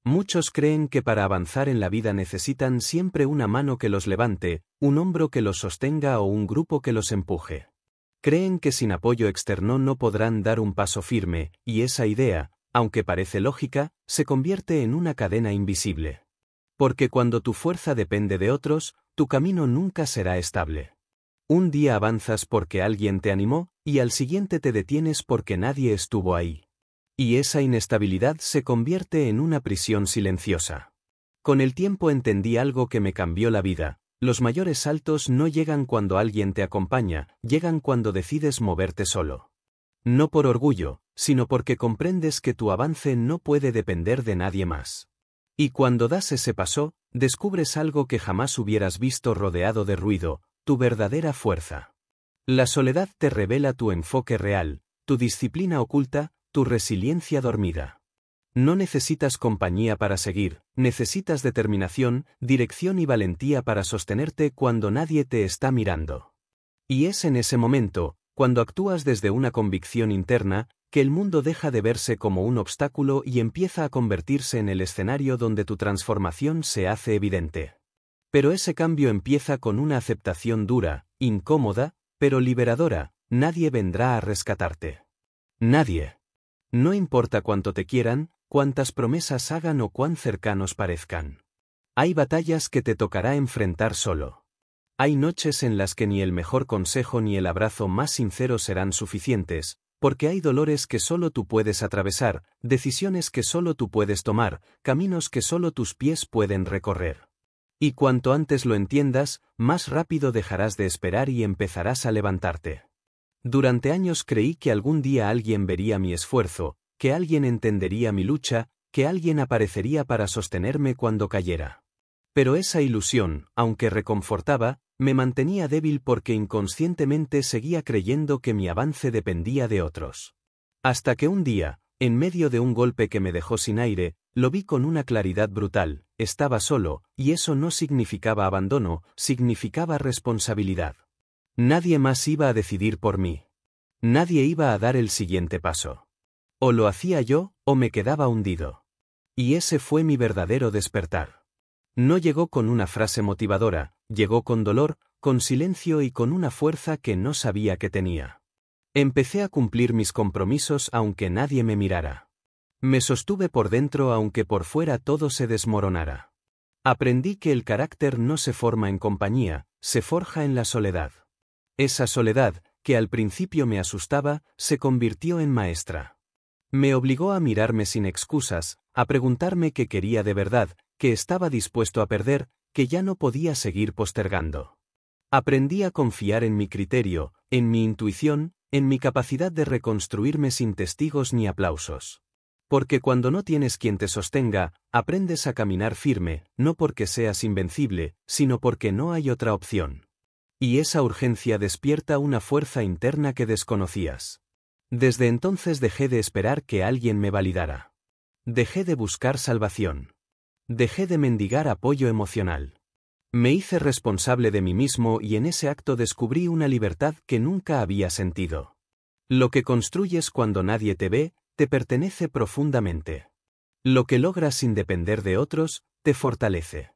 Muchos creen que para avanzar en la vida necesitan siempre una mano que los levante, un hombro que los sostenga o un grupo que los empuje. Creen que sin apoyo externo no podrán dar un paso firme, y esa idea, aunque parece lógica, se convierte en una cadena invisible. Porque cuando tu fuerza depende de otros, tu camino nunca será estable. Un día avanzas porque alguien te animó, y al siguiente te detienes porque nadie estuvo ahí. Y esa inestabilidad se convierte en una prisión silenciosa. Con el tiempo entendí algo que me cambió la vida: los mayores saltos no llegan cuando alguien te acompaña, llegan cuando decides moverte solo. No por orgullo, sino porque comprendes que tu avance no puede depender de nadie más. Y cuando das ese paso, descubres algo que jamás hubieras visto rodeado de ruido: tu verdadera fuerza. La soledad te revela tu enfoque real, tu disciplina oculta, tu resiliencia dormida. No necesitas compañía para seguir, necesitas determinación, dirección y valentía para sostenerte cuando nadie te está mirando. Y es en ese momento, cuando actúas desde una convicción interna, que el mundo deja de verse como un obstáculo y empieza a convertirse en el escenario donde tu transformación se hace evidente. Pero ese cambio empieza con una aceptación dura, incómoda, pero liberadora: nadie vendrá a rescatarte. Nadie. No importa cuánto te quieran, cuántas promesas hagan o cuán cercanos parezcan. Hay batallas que te tocará enfrentar solo. Hay noches en las que ni el mejor consejo ni el abrazo más sincero serán suficientes, porque hay dolores que solo tú puedes atravesar, decisiones que solo tú puedes tomar, caminos que solo tus pies pueden recorrer. Y cuanto antes lo entiendas, más rápido dejarás de esperar y empezarás a levantarte. Durante años creí que algún día alguien vería mi esfuerzo, que alguien entendería mi lucha, que alguien aparecería para sostenerme cuando cayera. Pero esa ilusión, aunque reconfortaba, me mantenía débil porque inconscientemente seguía creyendo que mi avance dependía de otros. Hasta que un día, en medio de un golpe que me dejó sin aire, lo vi con una claridad brutal: estaba solo, y eso no significaba abandono, significaba responsabilidad. Nadie más iba a decidir por mí. Nadie iba a dar el siguiente paso. O lo hacía yo, o me quedaba hundido. Y ese fue mi verdadero despertar. No llegó con una frase motivadora, llegó con dolor, con silencio y con una fuerza que no sabía que tenía. Empecé a cumplir mis compromisos aunque nadie me mirara. Me sostuve por dentro aunque por fuera todo se desmoronara. Aprendí que el carácter no se forma en compañía, se forja en la soledad. Esa soledad, que al principio me asustaba, se convirtió en maestra. Me obligó a mirarme sin excusas, a preguntarme qué quería de verdad, que estaba dispuesto a perder, que ya no podía seguir postergando. Aprendí a confiar en mi criterio, en mi intuición, en mi capacidad de reconstruirme sin testigos ni aplausos. Porque cuando no tienes quien te sostenga, aprendes a caminar firme, no porque seas invencible, sino porque no hay otra opción. Y esa urgencia despierta una fuerza interna que desconocías. Desde entonces dejé de esperar que alguien me validara. Dejé de buscar salvación. Dejé de mendigar apoyo emocional. Me hice responsable de mí mismo y en ese acto descubrí una libertad que nunca había sentido. Lo que construyes cuando nadie te ve, te pertenece profundamente. Lo que logras sin depender de otros, te fortalece.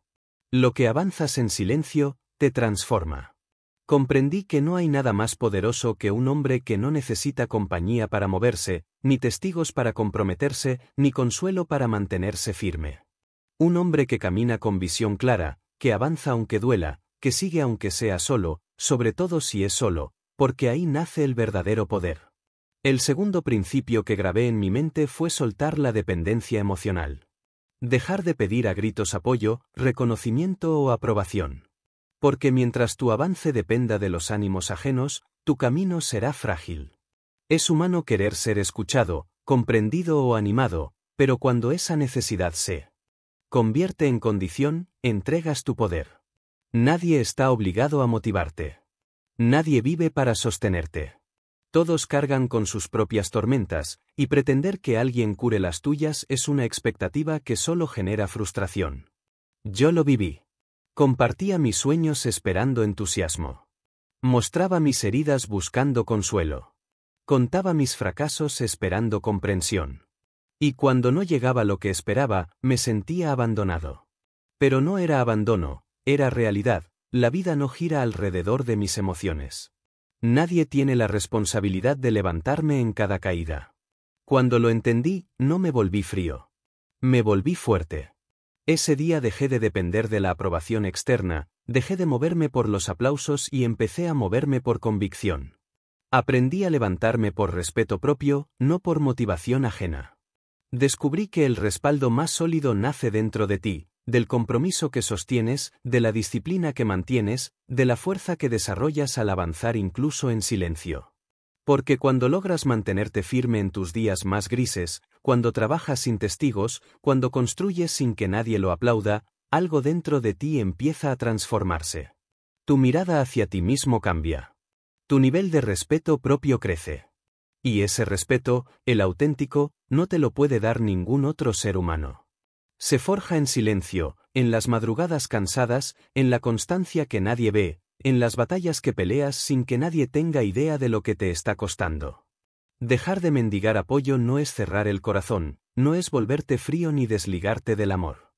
Lo que avanzas en silencio, te transforma. Comprendí que no hay nada más poderoso que un hombre que no necesita compañía para moverse, ni testigos para comprometerse, ni consuelo para mantenerse firme. Un hombre que camina con visión clara, que avanza aunque duela, que sigue aunque sea solo, sobre todo si es solo, porque ahí nace el verdadero poder. El segundo principio que grabé en mi mente fue soltar la dependencia emocional. Dejar de pedir a gritos apoyo, reconocimiento o aprobación. Porque mientras tu avance dependa de los ánimos ajenos, tu camino será frágil. Es humano querer ser escuchado, comprendido o animado, pero cuando esa necesidad se convierte en condición, entregas tu poder. Nadie está obligado a motivarte. Nadie vive para sostenerte. Todos cargan con sus propias tormentas, y pretender que alguien cure las tuyas es una expectativa que solo genera frustración. Yo lo viví. Compartía mis sueños esperando entusiasmo. Mostraba mis heridas buscando consuelo. Contaba mis fracasos esperando comprensión. Y cuando no llegaba lo que esperaba, me sentía abandonado. Pero no era abandono, era realidad, la vida no gira alrededor de mis emociones. Nadie tiene la responsabilidad de levantarme en cada caída. Cuando lo entendí, no me volví frío. Me volví fuerte. Ese día dejé de depender de la aprobación externa, dejé de moverme por los aplausos y empecé a moverme por convicción. Aprendí a levantarme por respeto propio, no por motivación ajena. Descubrí que el respaldo más sólido nace dentro de ti, del compromiso que sostienes, de la disciplina que mantienes, de la fuerza que desarrollas al avanzar incluso en silencio. Porque cuando logras mantenerte firme en tus días más grises, cuando trabajas sin testigos, cuando construyes sin que nadie lo aplauda, algo dentro de ti empieza a transformarse. Tu mirada hacia ti mismo cambia. Tu nivel de respeto propio crece. Y ese respeto, el auténtico, no te lo puede dar ningún otro ser humano. Se forja en silencio, en las madrugadas cansadas, en la constancia que nadie ve, en las batallas que peleas sin que nadie tenga idea de lo que te está costando. Dejar de mendigar apoyo no es cerrar el corazón, no es volverte frío ni desligarte del amor.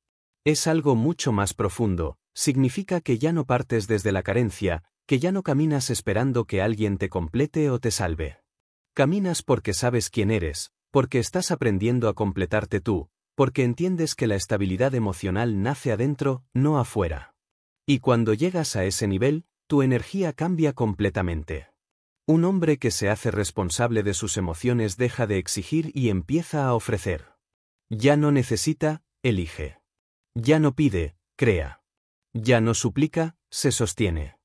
Es algo mucho más profundo, significa que ya no partes desde la carencia, que ya no caminas esperando que alguien te complete o te salve. Caminas porque sabes quién eres, porque estás aprendiendo a completarte tú, porque entiendes que la estabilidad emocional nace adentro, no afuera. Y cuando llegas a ese nivel, tu energía cambia completamente. Un hombre que se hace responsable de sus emociones deja de exigir y empieza a ofrecer. Ya no necesita, elige. Ya no pide, crea. Ya no suplica, se sostiene.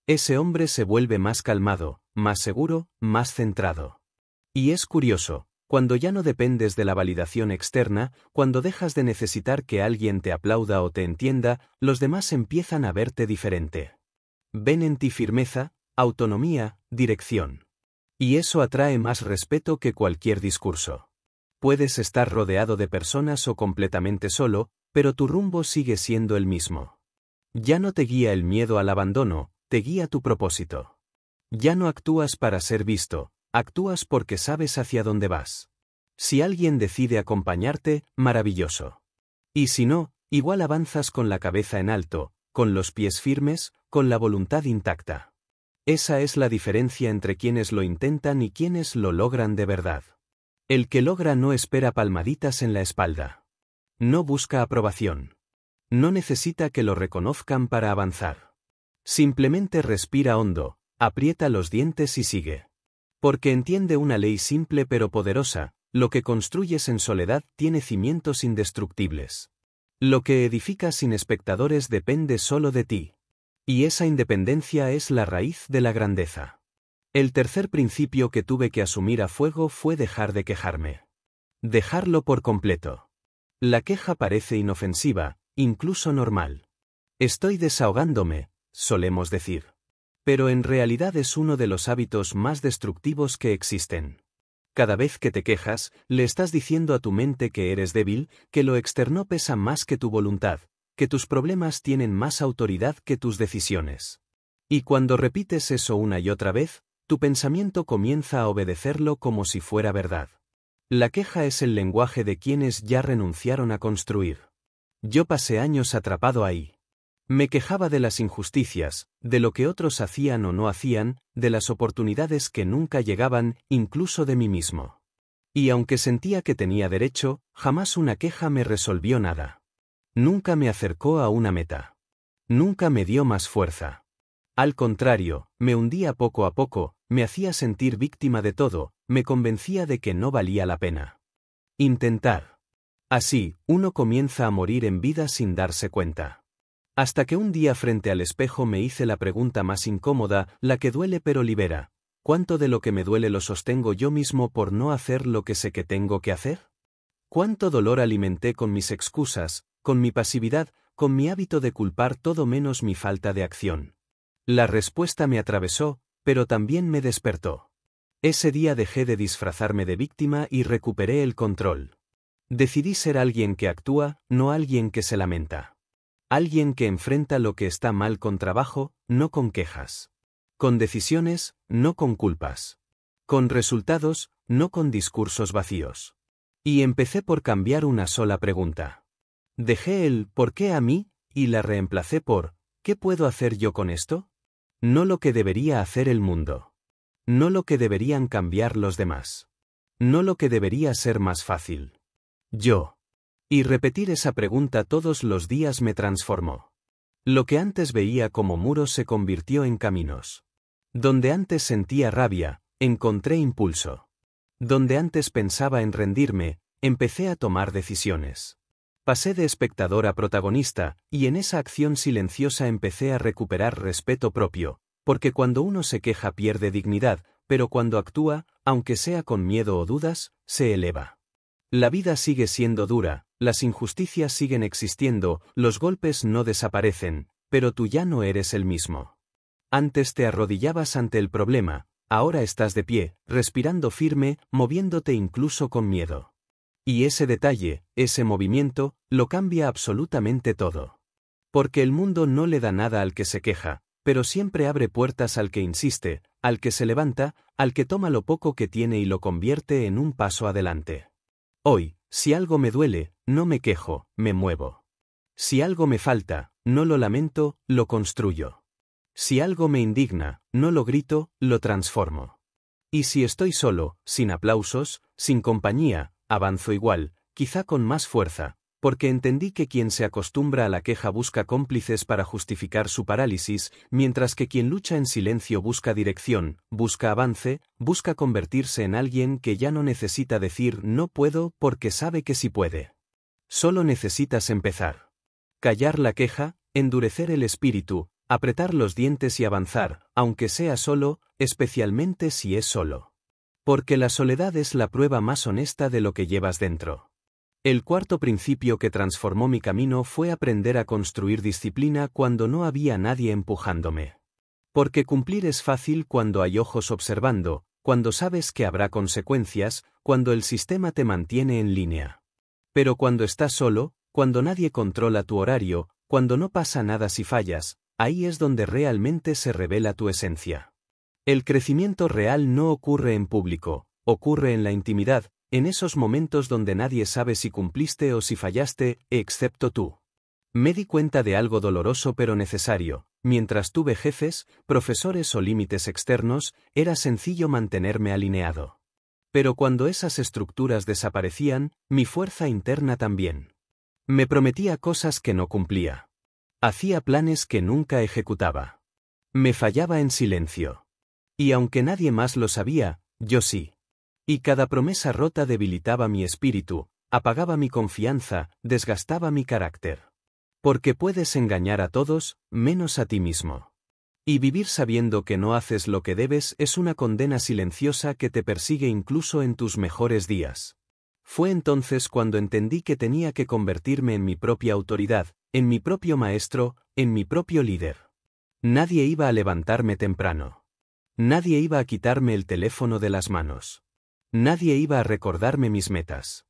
Ese hombre se vuelve más calmado, más seguro, más centrado. Y es curioso, cuando ya no dependes de la validación externa, cuando dejas de necesitar que alguien te aplauda o te entienda, los demás empiezan a verte diferente. Ven en ti firmeza, autonomía, dirección. Y eso atrae más respeto que cualquier discurso. Puedes estar rodeado de personas o completamente solo, pero tu rumbo sigue siendo el mismo. Ya no te guía el miedo al abandono, te guía tu propósito. Ya no actúas para ser visto, actúas porque sabes hacia dónde vas. Si alguien decide acompañarte, maravilloso. Y si no, igual avanzas con la cabeza en alto, con los pies firmes, con la voluntad intacta. Esa es la diferencia entre quienes lo intentan y quienes lo logran de verdad. El que logra no espera palmaditas en la espalda. No busca aprobación. No necesita que lo reconozcan para avanzar. Simplemente respira hondo, aprieta los dientes y sigue. Porque entiende una ley simple pero poderosa: lo que construyes en soledad tiene cimientos indestructibles. Lo que edificas sin espectadores depende solo de ti. Y esa independencia es la raíz de la grandeza. El tercer principio que tuve que asumir a fuego fue dejar de quejarme. Dejarlo por completo. La queja parece inofensiva, incluso normal. Estoy desahogándome, solemos decir. Pero en realidad es uno de los hábitos más destructivos que existen. Cada vez que te quejas, le estás diciendo a tu mente que eres débil, que lo externo pesa más que tu voluntad, que tus problemas tienen más autoridad que tus decisiones. Y cuando repites eso una y otra vez, tu pensamiento comienza a obedecerlo como si fuera verdad. La queja es el lenguaje de quienes ya renunciaron a construir. Yo pasé años atrapado ahí. Me quejaba de las injusticias, de lo que otros hacían o no hacían, de las oportunidades que nunca llegaban, incluso de mí mismo. Y aunque sentía que tenía derecho, jamás una queja me resolvió nada. Nunca me acercó a una meta. Nunca me dio más fuerza. Al contrario, me hundía poco a poco, me hacía sentir víctima de todo, me convencía de que no valía la pena intentar. Así, uno comienza a morir en vida sin darse cuenta. Hasta que un día frente al espejo me hice la pregunta más incómoda, la que duele pero libera: ¿cuánto de lo que me duele lo sostengo yo mismo por no hacer lo que sé que tengo que hacer? ¿Cuánto dolor alimenté con mis excusas, con mi pasividad, con mi hábito de culpar todo menos mi falta de acción? La respuesta me atravesó, pero también me despertó. Ese día dejé de disfrazarme de víctima y recuperé el control. Decidí ser alguien que actúa, no alguien que se lamenta. Alguien que enfrenta lo que está mal con trabajo, no con quejas. Con decisiones, no con culpas. Con resultados, no con discursos vacíos. Y empecé por cambiar una sola pregunta. Dejé el ¿por qué a mí? Y la reemplacé por ¿qué puedo hacer yo con esto? No lo que debería hacer el mundo. No lo que deberían cambiar los demás. No lo que debería ser más fácil. Yo. Y repetir esa pregunta todos los días me transformó. Lo que antes veía como muros se convirtió en caminos. Donde antes sentía rabia, encontré impulso. Donde antes pensaba en rendirme, empecé a tomar decisiones. Pasé de espectador a protagonista, y en esa acción silenciosa empecé a recuperar respeto propio, porque cuando uno se queja pierde dignidad, pero cuando actúa, aunque sea con miedo o dudas, se eleva. La vida sigue siendo dura, las injusticias siguen existiendo, los golpes no desaparecen, pero tú ya no eres el mismo. Antes te arrodillabas ante el problema, ahora estás de pie, respirando firme, moviéndote incluso con miedo. Y ese detalle, ese movimiento, lo cambia absolutamente todo. Porque el mundo no le da nada al que se queja, pero siempre abre puertas al que insiste, al que se levanta, al que toma lo poco que tiene y lo convierte en un paso adelante. Hoy, si algo me duele, no me quejo, me muevo. Si algo me falta, no lo lamento, lo construyo. Si algo me indigna, no lo grito, lo transformo. Y si estoy solo, sin aplausos, sin compañía, avanzo igual, quizá con más fuerza, porque entendí que quien se acostumbra a la queja busca cómplices para justificar su parálisis, mientras que quien lucha en silencio busca dirección, busca avance, busca convertirse en alguien que ya no necesita decir no puedo porque sabe que sí puede. Solo necesitas empezar. Callar la queja, endurecer el espíritu, apretar los dientes y avanzar, aunque sea solo, especialmente si es solo. Porque la soledad es la prueba más honesta de lo que llevas dentro. El cuarto principio que transformó mi camino fue aprender a construir disciplina cuando no había nadie empujándome. Porque cumplir es fácil cuando hay ojos observando, cuando sabes que habrá consecuencias, cuando el sistema te mantiene en línea. Pero cuando estás solo, cuando nadie controla tu horario, cuando no pasa nada si fallas, ahí es donde realmente se revela tu esencia. El crecimiento real no ocurre en público, ocurre en la intimidad, en esos momentos donde nadie sabe si cumpliste o si fallaste, excepto tú. Me di cuenta de algo doloroso pero necesario: mientras tuve jefes, profesores o límites externos, era sencillo mantenerme alineado. Pero cuando esas estructuras desaparecían, mi fuerza interna también. Me prometía cosas que no cumplía. Hacía planes que nunca ejecutaba. Me fallaba en silencio. Y aunque nadie más lo sabía, yo sí. Y cada promesa rota debilitaba mi espíritu, apagaba mi confianza, desgastaba mi carácter. Porque puedes engañar a todos, menos a ti mismo. Y vivir sabiendo que no haces lo que debes es una condena silenciosa que te persigue incluso en tus mejores días. Fue entonces cuando entendí que tenía que convertirme en mi propia autoridad, en mi propio maestro, en mi propio líder. Nadie iba a levantarme temprano. Nadie iba a quitarme el teléfono de las manos. Nadie iba a recordarme mis metas.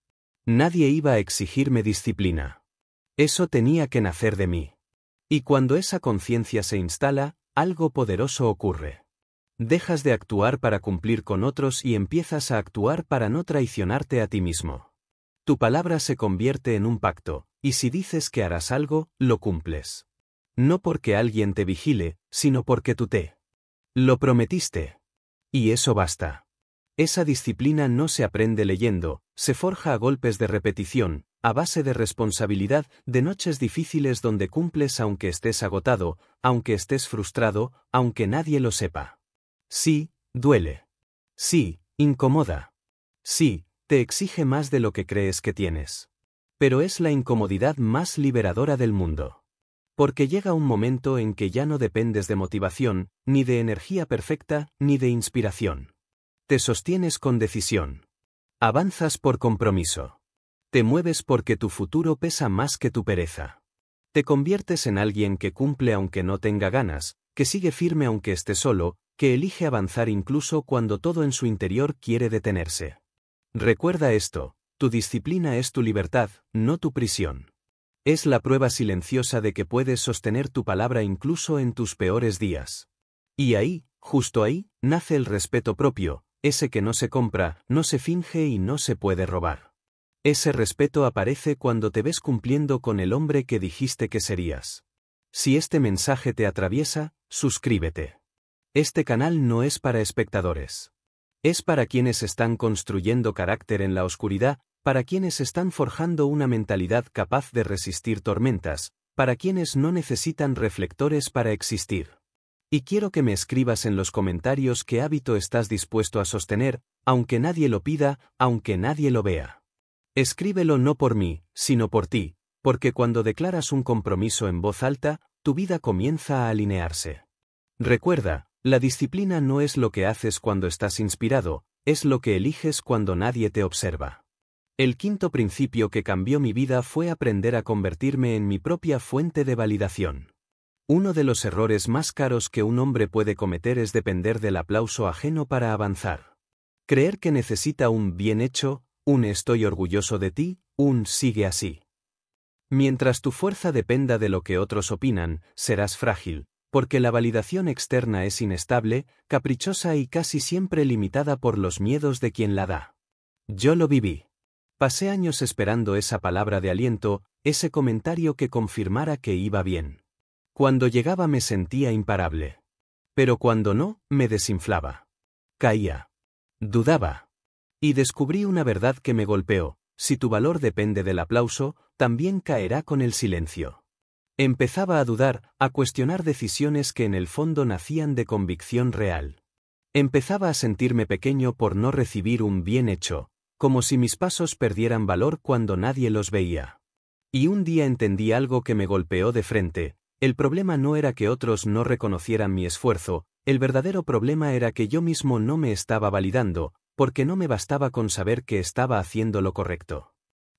Nadie iba a exigirme disciplina. Eso tenía que nacer de mí. Y cuando esa conciencia se instala, algo poderoso ocurre. Dejas de actuar para cumplir con otros y empiezas a actuar para no traicionarte a ti mismo. Tu palabra se convierte en un pacto, y si dices que harás algo, lo cumples. No porque alguien te vigile, sino porque tú lo prometiste. Y eso basta. Esa disciplina no se aprende leyendo, se forja a golpes de repetición, a base de responsabilidad, de noches difíciles donde cumples aunque estés agotado, aunque estés frustrado, aunque nadie lo sepa. Sí, duele. Sí, incomoda. Sí, te exige más de lo que crees que tienes. Pero es la incomodidad más liberadora del mundo. Porque llega un momento en que ya no dependes de motivación, ni de energía perfecta, ni de inspiración. Te sostienes con decisión. Avanzas por compromiso. Te mueves porque tu futuro pesa más que tu pereza. Te conviertes en alguien que cumple aunque no tenga ganas, que sigue firme aunque esté solo, que elige avanzar incluso cuando todo en su interior quiere detenerse. Recuerda esto: tu disciplina es tu libertad, no tu prisión. Es la prueba silenciosa de que puedes sostener tu palabra incluso en tus peores días. Y ahí, justo ahí, nace el respeto propio, ese que no se compra, no se finge y no se puede robar. Ese respeto aparece cuando te ves cumpliendo con el hombre que dijiste que serías. Si este mensaje te atraviesa, suscríbete. Este canal no es para espectadores. Es para quienes están construyendo carácter en la oscuridad, para quienes están forjando una mentalidad capaz de resistir tormentas, para quienes no necesitan reflectores para existir. Y quiero que me escribas en los comentarios qué hábito estás dispuesto a sostener, aunque nadie lo pida, aunque nadie lo vea. Escríbelo no por mí, sino por ti, porque cuando declaras un compromiso en voz alta, tu vida comienza a alinearse. Recuerda, la disciplina no es lo que haces cuando estás inspirado, es lo que eliges cuando nadie te observa. El quinto principio que cambió mi vida fue aprender a convertirme en mi propia fuente de validación. Uno de los errores más caros que un hombre puede cometer es depender del aplauso ajeno para avanzar. Creer que necesita un bien hecho, un estoy orgulloso de ti, un sigue así. Mientras tu fuerza dependa de lo que otros opinan, serás frágil, porque la validación externa es inestable, caprichosa y casi siempre limitada por los miedos de quien la da. Yo lo viví. Pasé años esperando esa palabra de aliento, ese comentario que confirmara que iba bien. Cuando llegaba me sentía imparable. Pero cuando no, me desinflaba. Caía. Dudaba. Y descubrí una verdad que me golpeó: si tu valor depende del aplauso, también caerá con el silencio. Empezaba a dudar, a cuestionar decisiones que en el fondo nacían de convicción real. Empezaba a sentirme pequeño por no recibir un bien hecho, como si mis pasos perdieran valor cuando nadie los veía. Y un día entendí algo que me golpeó de frente: el problema no era que otros no reconocieran mi esfuerzo, el verdadero problema era que yo mismo no me estaba validando, porque no me bastaba con saber que estaba haciendo lo correcto.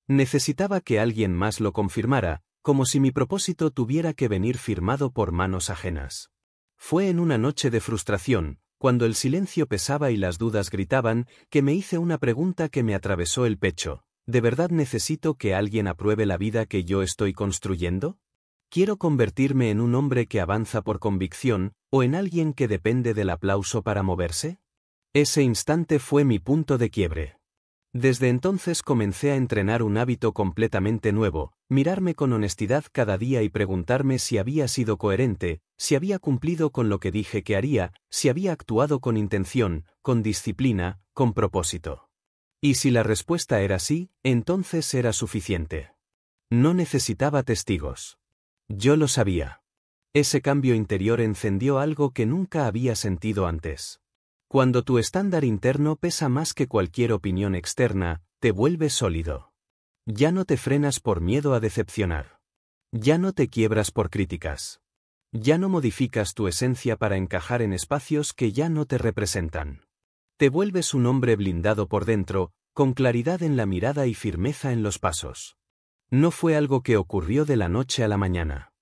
Necesitaba que alguien más lo confirmara, como si mi propósito tuviera que venir firmado por manos ajenas. Fue en una noche de frustración, cuando el silencio pesaba y las dudas gritaban, que me hice una pregunta que me atravesó el pecho: ¿de verdad necesito que alguien apruebe la vida que yo estoy construyendo? ¿Quiero convertirme en un hombre que avanza por convicción, o en alguien que depende del aplauso para moverse? Ese instante fue mi punto de quiebre. Desde entonces comencé a entrenar un hábito completamente nuevo: mirarme con honestidad cada día y preguntarme si había sido coherente, si había cumplido con lo que dije que haría, si había actuado con intención, con disciplina, con propósito. Y si la respuesta era sí, entonces era suficiente. No necesitaba testigos. Yo lo sabía. Ese cambio interior encendió algo que nunca había sentido antes. Cuando tu estándar interno pesa más que cualquier opinión externa, te vuelves sólido. Ya no te frenas por miedo a decepcionar. Ya no te quiebras por críticas. Ya no modificas tu esencia para encajar en espacios que ya no te representan. Te vuelves un hombre blindado por dentro, con claridad en la mirada y firmeza en los pasos. No fue algo que ocurrió de la noche a la mañana.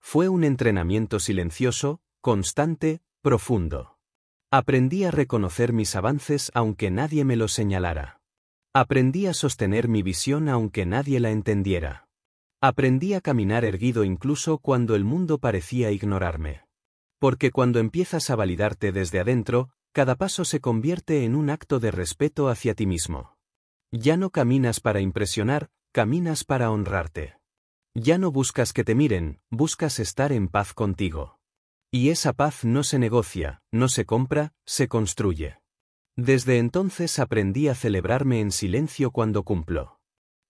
Fue un entrenamiento silencioso, constante, profundo. Aprendí a reconocer mis avances aunque nadie me los señalara. Aprendí a sostener mi visión aunque nadie la entendiera. Aprendí a caminar erguido incluso cuando el mundo parecía ignorarme. Porque cuando empiezas a validarte desde adentro, cada paso se convierte en un acto de respeto hacia ti mismo. Ya no caminas para impresionar, caminas para honrarte. Ya no buscas que te miren, buscas estar en paz contigo. Y esa paz no se negocia, no se compra, se construye. Desde entonces aprendí a celebrarme en silencio cuando cumplo.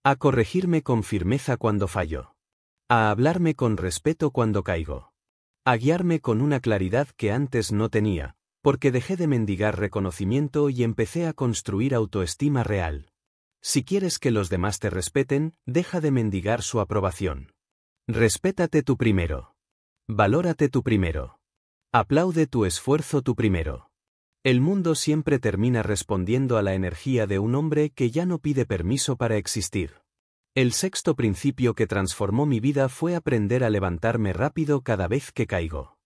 A corregirme con firmeza cuando fallo. A hablarme con respeto cuando caigo. A guiarme con una claridad que antes no tenía, porque dejé de mendigar reconocimiento y empecé a construir autoestima real. Si quieres que los demás te respeten, deja de mendigar su aprobación. Respétate tú primero. Valórate tú primero. Aplaude tu esfuerzo tú primero. El mundo siempre termina respondiendo a la energía de un hombre que ya no pide permiso para existir. El sexto principio que transformó mi vida fue aprender a levantarme rápido cada vez que caigo.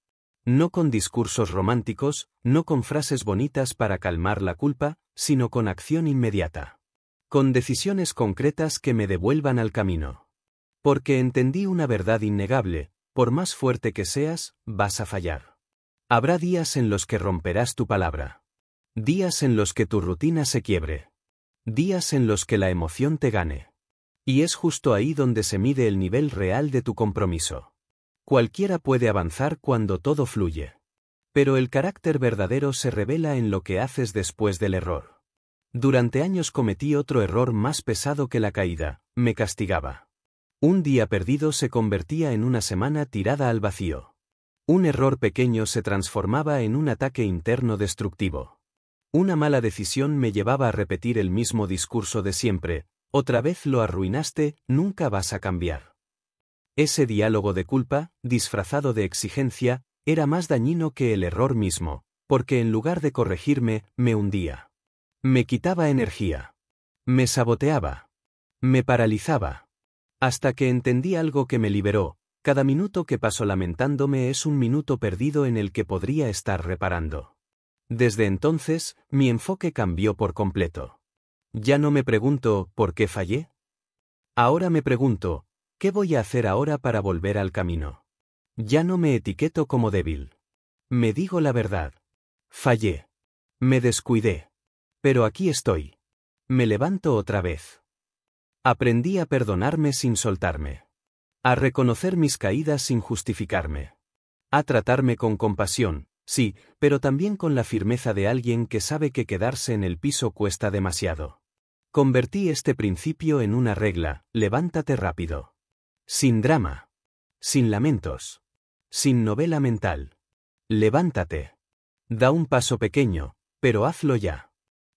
No con discursos románticos, no con frases bonitas para calmar la culpa, sino con acción inmediata. Con decisiones concretas que me devuelvan al camino. Porque entendí una verdad innegable: por más fuerte que seas, vas a fallar. Habrá días en los que romperás tu palabra. Días en los que tu rutina se quiebre. Días en los que la emoción te gane. Y es justo ahí donde se mide el nivel real de tu compromiso. Cualquiera puede avanzar cuando todo fluye. Pero el carácter verdadero se revela en lo que haces después del error. Durante años cometí otro error más pesado que la caída, me castigaba. Un día perdido se convertía en una semana tirada al vacío. Un error pequeño se transformaba en un ataque interno destructivo. Una mala decisión me llevaba a repetir el mismo discurso de siempre: otra vez lo arruinaste, nunca vas a cambiar. Ese diálogo de culpa, disfrazado de exigencia, era más dañino que el error mismo, porque en lugar de corregirme, me hundía. Me quitaba energía. Me saboteaba. Me paralizaba. Hasta que entendí algo que me liberó: cada minuto que paso lamentándome es un minuto perdido en el que podría estar reparando. Desde entonces, mi enfoque cambió por completo. Ya no me pregunto ¿por qué fallé? Ahora me pregunto ¿qué voy a hacer ahora para volver al camino? Ya no me etiqueto como débil. Me digo la verdad. Fallé. Me descuidé. Pero aquí estoy. Me levanto otra vez. Aprendí a perdonarme sin soltarme. A reconocer mis caídas sin justificarme. A tratarme con compasión, sí, pero también con la firmeza de alguien que sabe que quedarse en el piso cuesta demasiado. Convertí este principio en una regla: levántate rápido. Sin drama. Sin lamentos. Sin novela mental. Levántate. Da un paso pequeño, pero hazlo ya.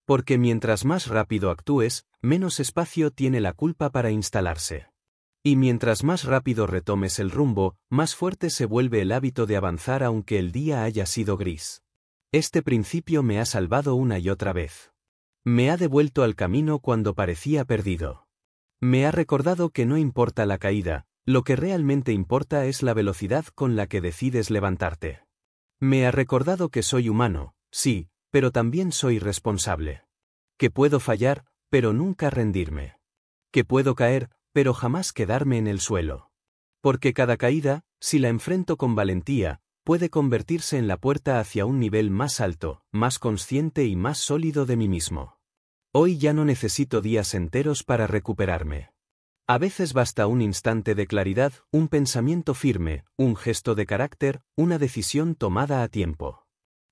Porque mientras más rápido actúes, menos espacio tiene la culpa para instalarse. Y mientras más rápido retomes el rumbo, más fuerte se vuelve el hábito de avanzar aunque el día haya sido gris. Este principio me ha salvado una y otra vez. Me ha devuelto al camino cuando parecía perdido. Me ha recordado que no importa la caída, lo que realmente importa es la velocidad con la que decides levantarte. Me ha recordado que soy humano, sí, pero también soy responsable. Que puedo fallar, pero nunca rendirme. Que puedo caer, pero jamás quedarme en el suelo. Porque cada caída, si la enfrento con valentía, puede convertirse en la puerta hacia un nivel más alto, más consciente y más sólido de mí mismo. Hoy ya no necesito días enteros para recuperarme. A veces basta un instante de claridad, un pensamiento firme, un gesto de carácter, una decisión tomada a tiempo.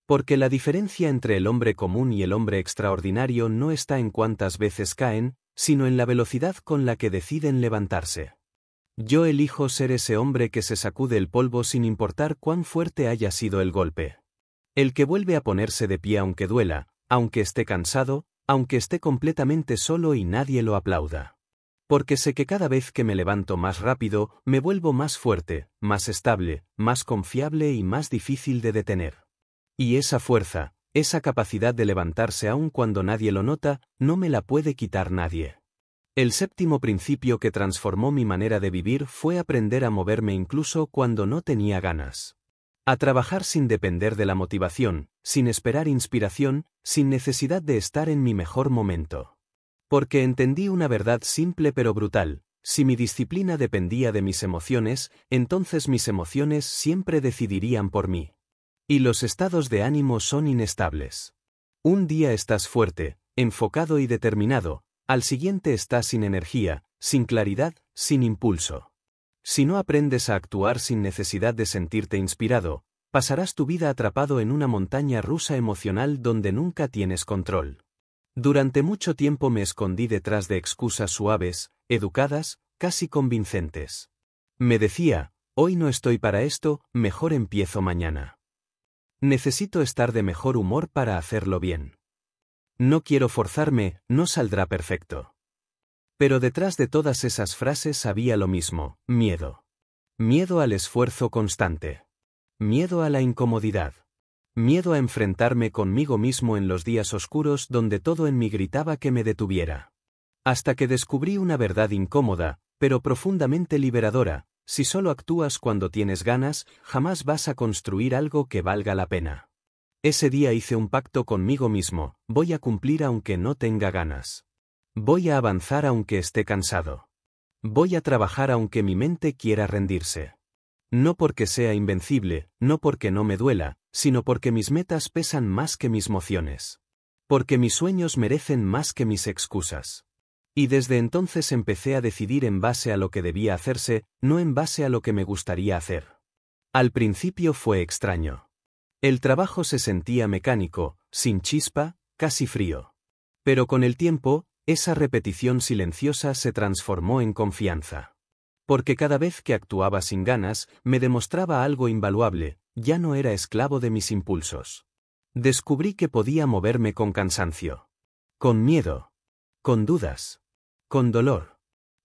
Porque la diferencia entre el hombre común y el hombre extraordinario no está en cuántas veces caen, sino en la velocidad con la que deciden levantarse. Yo elijo ser ese hombre que se sacude el polvo sin importar cuán fuerte haya sido el golpe. El que vuelve a ponerse de pie aunque duela, aunque esté cansado, aunque esté completamente solo y nadie lo aplauda. Porque sé que cada vez que me levanto más rápido, me vuelvo más fuerte, más estable, más confiable y más difícil de detener. Y esa fuerza, esa capacidad de levantarse aun cuando nadie lo nota, no me la puede quitar nadie. El séptimo principio que transformó mi manera de vivir fue aprender a moverme incluso cuando no tenía ganas. A trabajar sin depender de la motivación, sin esperar inspiración, sin necesidad de estar en mi mejor momento. Porque entendí una verdad simple pero brutal: si mi disciplina dependía de mis emociones, entonces mis emociones siempre decidirían por mí. Y los estados de ánimo son inestables. Un día estás fuerte, enfocado y determinado, al siguiente estás sin energía, sin claridad, sin impulso. Si no aprendes a actuar sin necesidad de sentirte inspirado, pasarás tu vida atrapado en una montaña rusa emocional donde nunca tienes control. Durante mucho tiempo me escondí detrás de excusas suaves, educadas, casi convincentes. Me decía: hoy no estoy para esto, mejor empiezo mañana. Necesito estar de mejor humor para hacerlo bien. No quiero forzarme, no saldrá perfecto. Pero detrás de todas esas frases había lo mismo: miedo. Miedo al esfuerzo constante. Miedo a la incomodidad. Miedo a enfrentarme conmigo mismo en los días oscuros donde todo en mí gritaba que me detuviera. Hasta que descubrí una verdad incómoda, pero profundamente liberadora: si solo actúas cuando tienes ganas, jamás vas a construir algo que valga la pena. Ese día hice un pacto conmigo mismo: voy a cumplir aunque no tenga ganas. Voy a avanzar aunque esté cansado. Voy a trabajar aunque mi mente quiera rendirse. No porque sea invencible, no porque no me duela, sino porque mis metas pesan más que mis mociones. Porque mis sueños merecen más que mis excusas. Y desde entonces empecé a decidir en base a lo que debía hacerse, no en base a lo que me gustaría hacer. Al principio fue extraño. El trabajo se sentía mecánico, sin chispa, casi frío. Pero con el tiempo, esa repetición silenciosa se transformó en confianza. Porque cada vez que actuaba sin ganas, me demostraba algo invaluable, ya no era esclavo de mis impulsos. Descubrí que podía moverme con cansancio. Con miedo. Con dudas. Con dolor.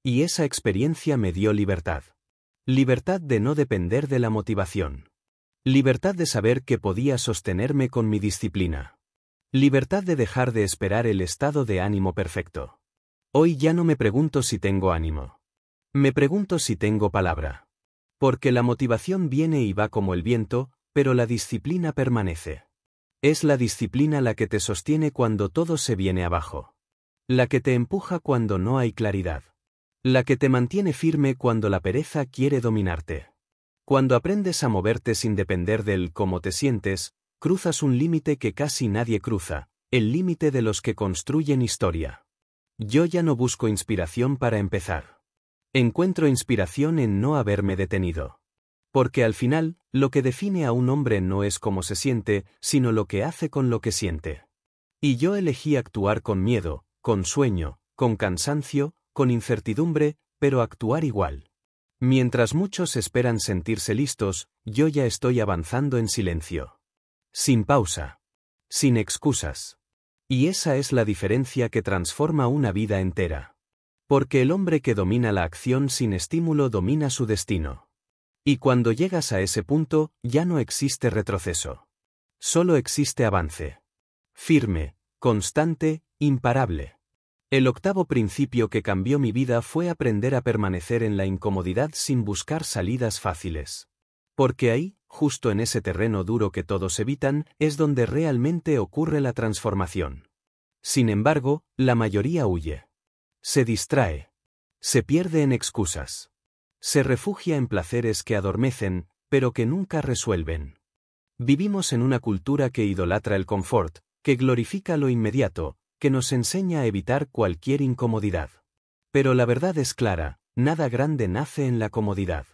Y esa experiencia me dio libertad. Libertad de no depender de la motivación. Libertad de saber que podía sostenerme con mi disciplina. Libertad de dejar de esperar el estado de ánimo perfecto. Hoy ya no me pregunto si tengo ánimo. Me pregunto si tengo palabra. Porque la motivación viene y va como el viento, pero la disciplina permanece. Es la disciplina la que te sostiene cuando todo se viene abajo. La que te empuja cuando no hay claridad. La que te mantiene firme cuando la pereza quiere dominarte. Cuando aprendes a moverte sin depender del cómo te sientes, cruzas un límite que casi nadie cruza, el límite de los que construyen historia. Yo ya no busco inspiración para empezar. Encuentro inspiración en no haberme detenido. Porque al final, lo que define a un hombre no es cómo se siente, sino lo que hace con lo que siente. Y yo elegí actuar con miedo, con sueño, con cansancio, con incertidumbre, pero actuar igual. Mientras muchos esperan sentirse listos, yo ya estoy avanzando en silencio. Sin pausa. Sin excusas. Y esa es la diferencia que transforma una vida entera. Porque el hombre que domina la acción sin estímulo domina su destino. Y cuando llegas a ese punto, ya no existe retroceso. Solo existe avance. Firme, constante, imparable. El octavo principio que cambió mi vida fue aprender a permanecer en la incomodidad sin buscar salidas fáciles. Porque ahí, justo en ese terreno duro que todos evitan, es donde realmente ocurre la transformación. Sin embargo, la mayoría huye. Se distrae. Se pierde en excusas. Se refugia en placeres que adormecen, pero que nunca resuelven. Vivimos en una cultura que idolatra el confort, que glorifica lo inmediato, que nos enseña a evitar cualquier incomodidad. Pero la verdad es clara, nada grande nace en la comodidad.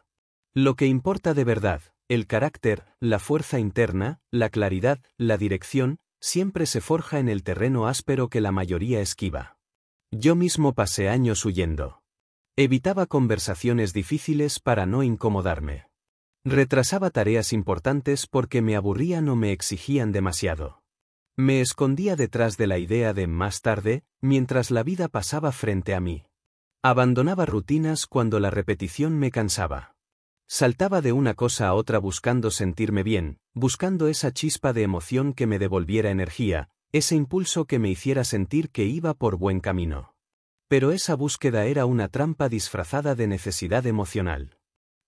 Lo que importa de verdad, el carácter, la fuerza interna, la claridad, la dirección, siempre se forja en el terreno áspero que la mayoría esquiva. Yo mismo pasé años huyendo. Evitaba conversaciones difíciles para no incomodarme. Retrasaba tareas importantes porque me aburrían o me exigían demasiado. Me escondía detrás de la idea de más tarde, mientras la vida pasaba frente a mí. Abandonaba rutinas cuando la repetición me cansaba. Saltaba de una cosa a otra buscando sentirme bien, buscando esa chispa de emoción que me devolviera energía, ese impulso que me hiciera sentir que iba por buen camino. Pero esa búsqueda era una trampa disfrazada de necesidad emocional.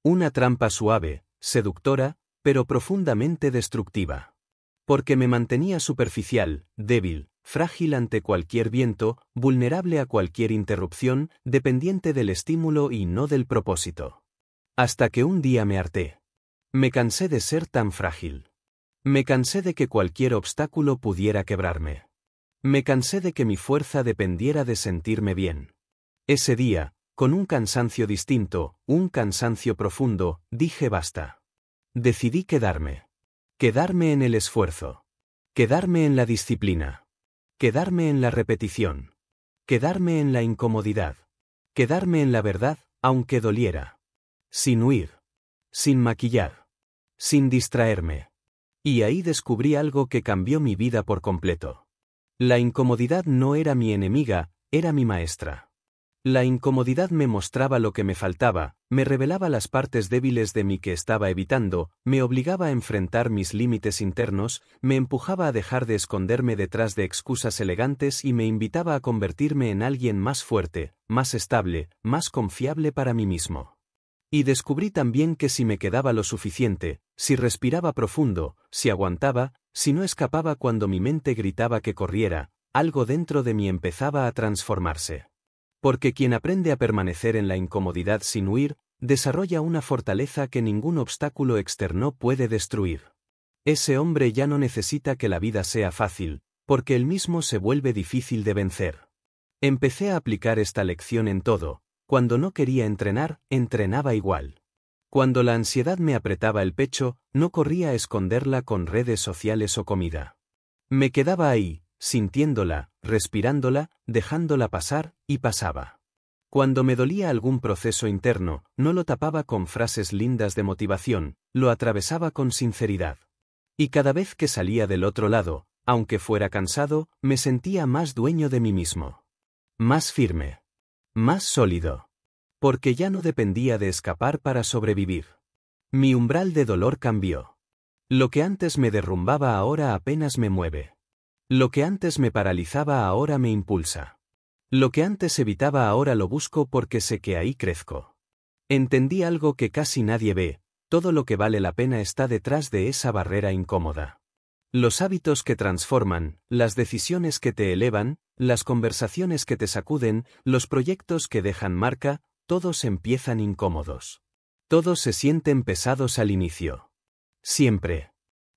Una trampa suave, seductora, pero profundamente destructiva. Porque me mantenía superficial, débil, frágil ante cualquier viento, vulnerable a cualquier interrupción, dependiente del estímulo y no del propósito. Hasta que un día me harté. Me cansé de ser tan frágil. Me cansé de que cualquier obstáculo pudiera quebrarme. Me cansé de que mi fuerza dependiera de sentirme bien. Ese día, con un cansancio distinto, un cansancio profundo, dije basta. Decidí quedarme. Quedarme en el esfuerzo. Quedarme en la disciplina. Quedarme en la repetición. Quedarme en la incomodidad. Quedarme en la verdad, aunque doliera. Sin huir. Sin maquillar. Sin distraerme. Y ahí descubrí algo que cambió mi vida por completo. La incomodidad no era mi enemiga, era mi maestra. La incomodidad me mostraba lo que me faltaba, me revelaba las partes débiles de mí que estaba evitando, me obligaba a enfrentar mis límites internos, me empujaba a dejar de esconderme detrás de excusas elegantes y me invitaba a convertirme en alguien más fuerte, más estable, más confiable para mí mismo. Y descubrí también que si me quedaba lo suficiente, si respiraba profundo, si aguantaba, si no escapaba cuando mi mente gritaba que corriera, algo dentro de mí empezaba a transformarse. Porque quien aprende a permanecer en la incomodidad sin huir, desarrolla una fortaleza que ningún obstáculo externo puede destruir. Ese hombre ya no necesita que la vida sea fácil, porque él mismo se vuelve difícil de vencer. Empecé a aplicar esta lección en todo. Cuando no quería entrenar, entrenaba igual. Cuando la ansiedad me apretaba el pecho, no corría a esconderla con redes sociales o comida. Me quedaba ahí, sintiéndola, respirándola, dejándola pasar, y pasaba. Cuando me dolía algún proceso interno, no lo tapaba con frases lindas de motivación, lo atravesaba con sinceridad. Y cada vez que salía del otro lado, aunque fuera cansado, me sentía más dueño de mí mismo. Más firme. Más sólido. Porque ya no dependía de escapar para sobrevivir. Mi umbral de dolor cambió. Lo que antes me derrumbaba ahora apenas me mueve. Lo que antes me paralizaba ahora me impulsa. Lo que antes evitaba ahora lo busco porque sé que ahí crezco. Entendí algo que casi nadie ve: todo lo que vale la pena está detrás de esa barrera incómoda. Los hábitos que transforman, las decisiones que te elevan, las conversaciones que te sacuden, los proyectos que dejan marca, todos empiezan incómodos. Todos se sienten pesados al inicio. Siempre.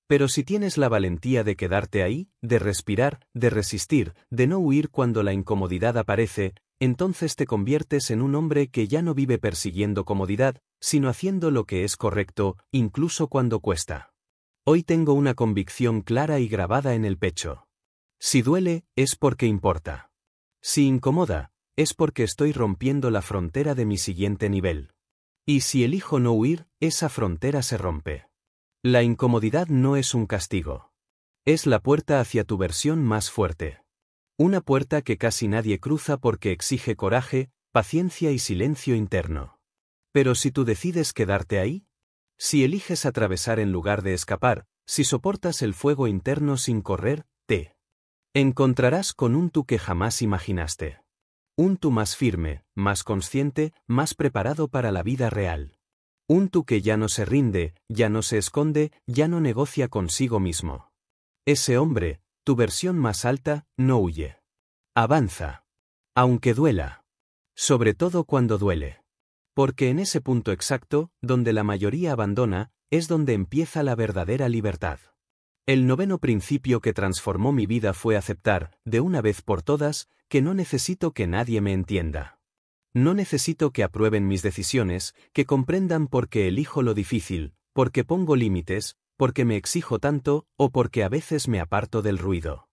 Pero si tienes la valentía de quedarte ahí, de respirar, de resistir, de no huir cuando la incomodidad aparece, entonces te conviertes en un hombre que ya no vive persiguiendo comodidad, sino haciendo lo que es correcto, incluso cuando cuesta. Hoy tengo una convicción clara y grabada en el pecho. Si duele, es porque importa. Si incomoda, es porque estoy rompiendo la frontera de mi siguiente nivel. Y si elijo no huir, esa frontera se rompe. La incomodidad no es un castigo. Es la puerta hacia tu versión más fuerte. Una puerta que casi nadie cruza porque exige coraje, paciencia y silencio interno. Pero si tú decides quedarte ahí, si eliges atravesar en lugar de escapar, si soportas el fuego interno sin correr, te encontrarás con un tú que jamás imaginaste. Un tú más firme, más consciente, más preparado para la vida real. Un tú que ya no se rinde, ya no se esconde, ya no negocia consigo mismo. Ese hombre, tu versión más alta, no huye. Avanza. Aunque duela. Sobre todo cuando duele. Porque en ese punto exacto, donde la mayoría abandona, es donde empieza la verdadera libertad. El noveno principio que transformó mi vida fue aceptar, de una vez por todas, que no necesito que nadie me entienda. No necesito que aprueben mis decisiones, que comprendan por qué elijo lo difícil, porque pongo límites, porque me exijo tanto, o porque a veces me aparto del ruido.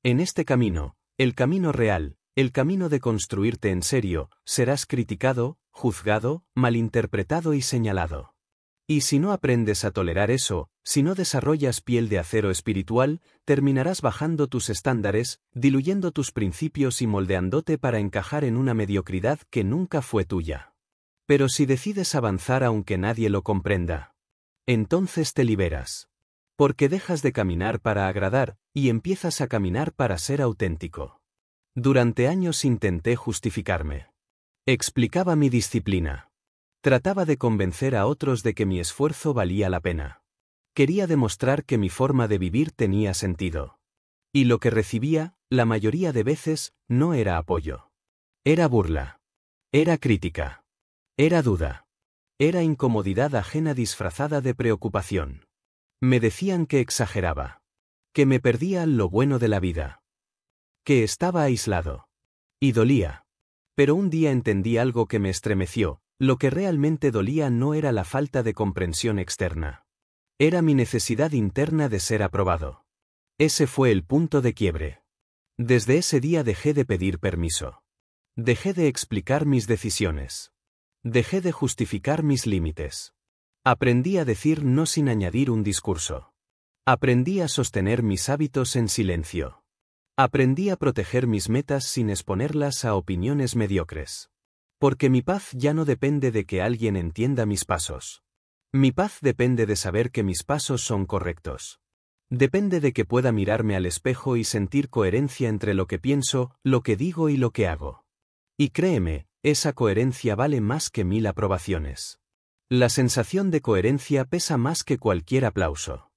En este camino, el camino real, el camino de construirte en serio, serás criticado, juzgado, malinterpretado y señalado. Y si no aprendes a tolerar eso, si no desarrollas piel de acero espiritual, terminarás bajando tus estándares, diluyendo tus principios y moldeándote para encajar en una mediocridad que nunca fue tuya. Pero si decides avanzar aunque nadie lo comprenda, entonces te liberas. Porque dejas de caminar para agradar, y empiezas a caminar para ser auténtico. Durante años intenté justificarme. Explicaba mi disciplina. Trataba de convencer a otros de que mi esfuerzo valía la pena. Quería demostrar que mi forma de vivir tenía sentido. Y lo que recibía, la mayoría de veces, no era apoyo. Era burla. Era crítica. Era duda. Era incomodidad ajena disfrazada de preocupación. Me decían que exageraba. Que me perdía lo bueno de la vida. Que estaba aislado. Y dolía. Pero un día entendí algo que me estremeció: lo que realmente dolía no era la falta de comprensión externa. Era mi necesidad interna de ser aprobado. Ese fue el punto de quiebre. Desde ese día dejé de pedir permiso. Dejé de explicar mis decisiones. Dejé de justificar mis límites. Aprendí a decir no sin añadir un discurso. Aprendí a sostener mis hábitos en silencio. Aprendí a proteger mis metas sin exponerlas a opiniones mediocres. Porque mi paz ya no depende de que alguien entienda mis pasos. Mi paz depende de saber que mis pasos son correctos. Depende de que pueda mirarme al espejo y sentir coherencia entre lo que pienso, lo que digo y lo que hago. Y créeme, esa coherencia vale más que 1000 aprobaciones. La sensación de coherencia pesa más que cualquier aplauso.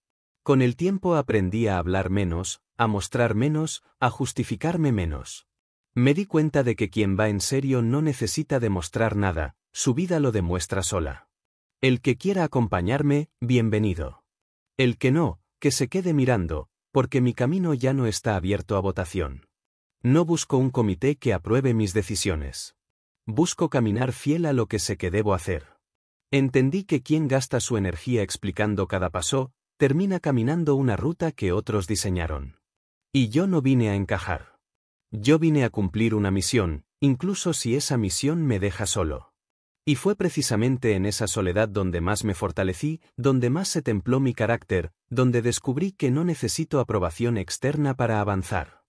Con el tiempo aprendí a hablar menos, a mostrar menos, a justificarme menos. Me di cuenta de que quien va en serio no necesita demostrar nada, su vida lo demuestra sola. El que quiera acompañarme, bienvenido. El que no, que se quede mirando, porque mi camino ya no está abierto a votación. No busco un comité que apruebe mis decisiones. Busco caminar fiel a lo que sé que debo hacer. Entendí que quien gasta su energía explicando cada paso, termina caminando una ruta que otros diseñaron. Y yo no vine a encajar. Yo vine a cumplir una misión, incluso si esa misión me deja solo. Y fue precisamente en esa soledad donde más me fortalecí, donde más se templó mi carácter, donde descubrí que no necesito aprobación externa para avanzar.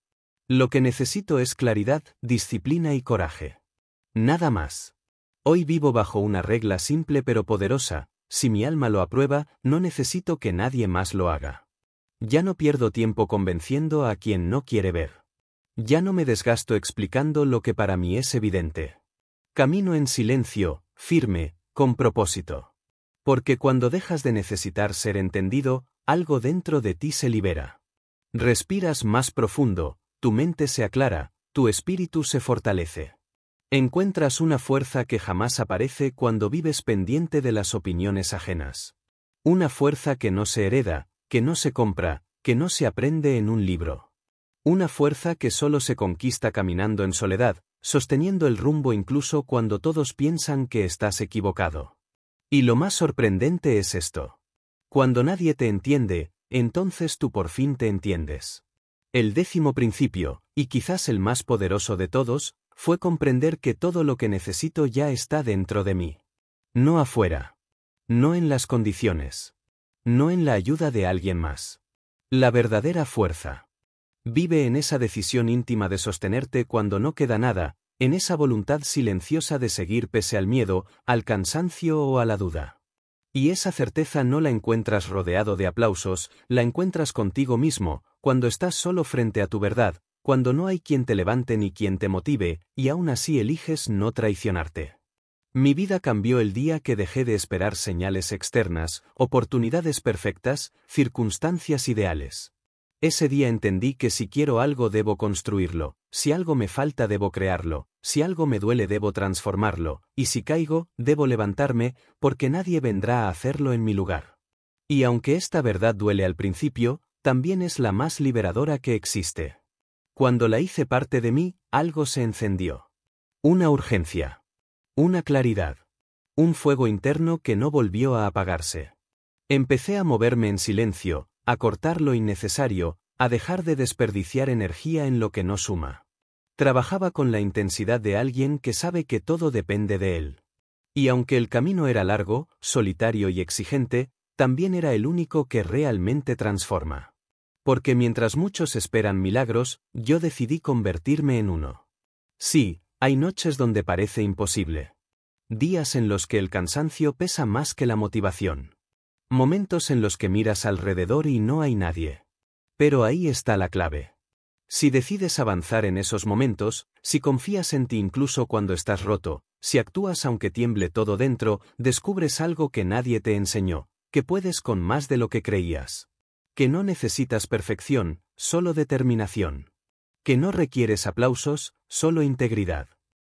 Lo que necesito es claridad, disciplina y coraje. Nada más. Hoy vivo bajo una regla simple pero poderosa: si mi alma lo aprueba, no necesito que nadie más lo haga. Ya no pierdo tiempo convenciendo a quien no quiere ver. Ya no me desgasto explicando lo que para mí es evidente. Camino en silencio, firme, con propósito. Porque cuando dejas de necesitar ser entendido, algo dentro de ti se libera. Respiras más profundo, tu mente se aclara, tu espíritu se fortalece. Encuentras una fuerza que jamás aparece cuando vives pendiente de las opiniones ajenas. Una fuerza que no se hereda, que no se compra, que no se aprende en un libro. Una fuerza que solo se conquista caminando en soledad, sosteniendo el rumbo incluso cuando todos piensan que estás equivocado. Y lo más sorprendente es esto. Cuando nadie te entiende, entonces tú por fin te entiendes. El 10º principio, y quizás el más poderoso de todos, fue comprender que todo lo que necesito ya está dentro de mí. No afuera. No en las condiciones. No en la ayuda de alguien más. La verdadera fuerza vive en esa decisión íntima de sostenerte cuando no queda nada, en esa voluntad silenciosa de seguir pese al miedo, al cansancio o a la duda. Y esa certeza no la encuentras rodeado de aplausos, la encuentras contigo mismo, cuando estás solo frente a tu verdad, cuando no hay quien te levante ni quien te motive, y aún así eliges no traicionarte. Mi vida cambió el día que dejé de esperar señales externas, oportunidades perfectas, circunstancias ideales. Ese día entendí que si quiero algo debo construirlo, si algo me falta debo crearlo, si algo me duele debo transformarlo, y si caigo, debo levantarme, porque nadie vendrá a hacerlo en mi lugar. Y aunque esta verdad duele al principio, también es la más liberadora que existe. Cuando la hice parte de mí, algo se encendió. Una urgencia. Una claridad. Un fuego interno que no volvió a apagarse. Empecé a moverme en silencio, a cortar lo innecesario, a dejar de desperdiciar energía en lo que no suma. Trabajaba con la intensidad de alguien que sabe que todo depende de él. Y aunque el camino era largo, solitario y exigente, también era el único que realmente transforma. Porque mientras muchos esperan milagros, yo decidí convertirme en uno. Sí, hay noches donde parece imposible. Días en los que el cansancio pesa más que la motivación. Momentos en los que miras alrededor y no hay nadie. Pero ahí está la clave. Si decides avanzar en esos momentos, si confías en ti incluso cuando estás roto, si actúas aunque tiemble todo dentro, descubres algo que nadie te enseñó, que puedes con más de lo que creías. Que no necesitas perfección, solo determinación. Que no requieres aplausos, solo integridad.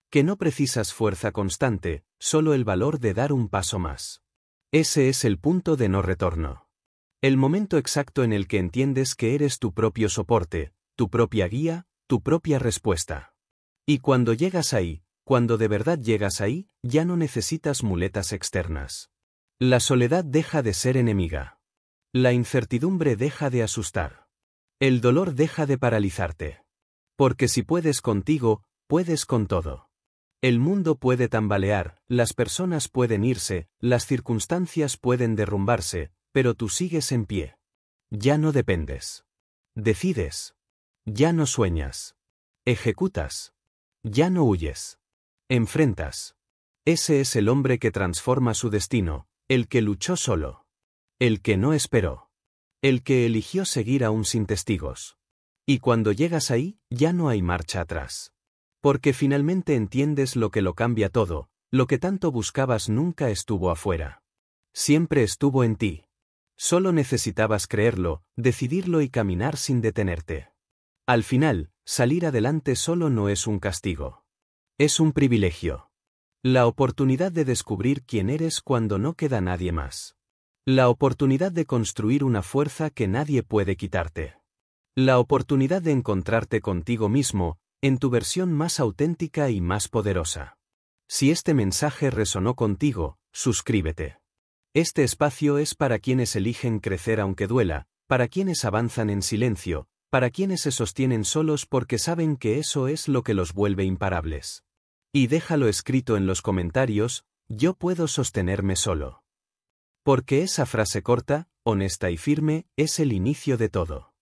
Que no precisas fuerza constante, solo el valor de dar un paso más. Ese es el punto de no retorno. El momento exacto en el que entiendes que eres tu propio soporte, tu propia guía, tu propia respuesta. Y cuando llegas ahí, cuando de verdad llegas ahí, ya no necesitas muletas externas. La soledad deja de ser enemiga. La incertidumbre deja de asustar. El dolor deja de paralizarte. Porque si puedes contigo, puedes con todo. El mundo puede tambalear, las personas pueden irse, las circunstancias pueden derrumbarse, pero tú sigues en pie. Ya no dependes. Decides. Ya no sueñas. Ejecutas. Ya no huyes. Enfrentas. Ese es el hombre que transforma su destino, el que luchó solo. El que no esperó. El que eligió seguir aún sin testigos. Y cuando llegas ahí, ya no hay marcha atrás. Porque finalmente entiendes lo que lo cambia todo, lo que tanto buscabas nunca estuvo afuera. Siempre estuvo en ti. Solo necesitabas creerlo, decidirlo y caminar sin detenerte. Al final, salir adelante solo no es un castigo. Es un privilegio. La oportunidad de descubrir quién eres cuando no queda nadie más. La oportunidad de construir una fuerza que nadie puede quitarte. La oportunidad de encontrarte contigo mismo, en tu versión más auténtica y más poderosa. Si este mensaje resonó contigo, suscríbete. Este espacio es para quienes eligen crecer aunque duela, para quienes avanzan en silencio, para quienes se sostienen solos porque saben que eso es lo que los vuelve imparables. Y déjalo escrito en los comentarios: yo puedo sostenerme solo. Porque esa frase corta, honesta y firme, es el inicio de todo.